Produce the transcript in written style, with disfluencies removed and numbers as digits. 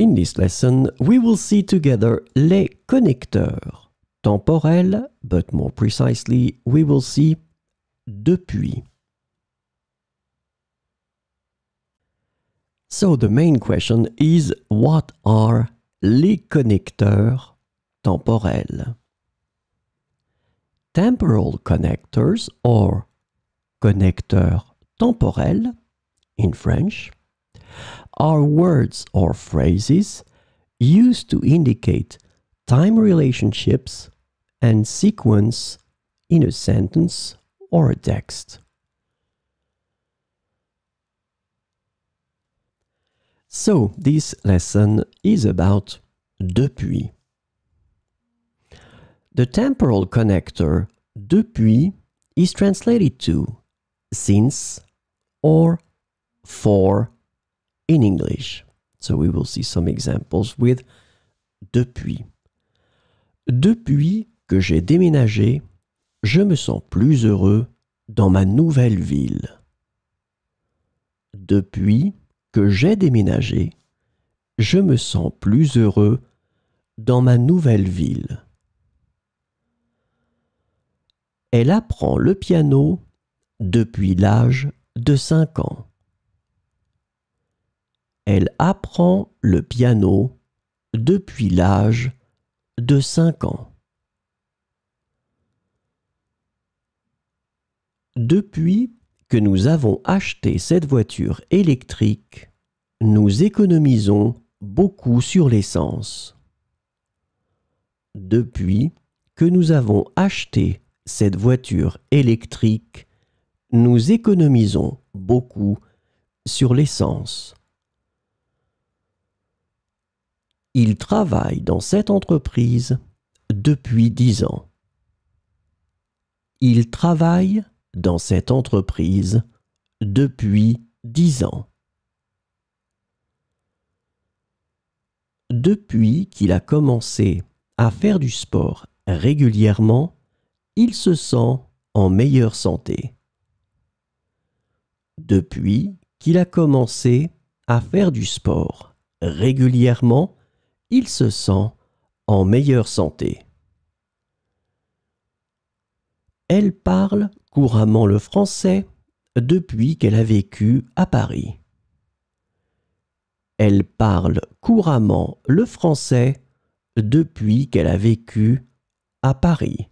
In this lesson, we will see together les connecteurs temporels, but more precisely, we will see depuis. So the main question is, what are les connecteurs temporels? Temporal connectors, or connecteurs temporels in French, are words or phrases used to indicate time relationships and sequence in a sentence or a text. So, this lesson is about depuis. The temporal connector depuis is translated to since or for in English. So we will see some examples with depuis. Depuis que j'ai déménagé, je me sens plus heureux dans ma nouvelle ville. Depuis que j'ai déménagé, je me sens plus heureux dans ma nouvelle ville. Elle apprend le piano depuis l'âge de 5 ans. Elle apprend le piano depuis l'âge de 5 ans. Depuis que nous avons acheté cette voiture électrique, nous économisons beaucoup sur l'essence. Depuis que nous avons acheté cette voiture électrique, nous économisons beaucoup sur l'essence. Il travaille dans cette entreprise depuis 10 ans. Il travaille dans cette entreprise depuis 10 ans. Depuis qu'il a commencé à faire du sport régulièrement, il se sent en meilleure santé. Depuis qu'il a commencé à faire du sport régulièrement, il se sent en meilleure santé. Elle parle couramment le français depuis qu'elle a vécu à Paris. Elle parle couramment le français depuis qu'elle a vécu à Paris.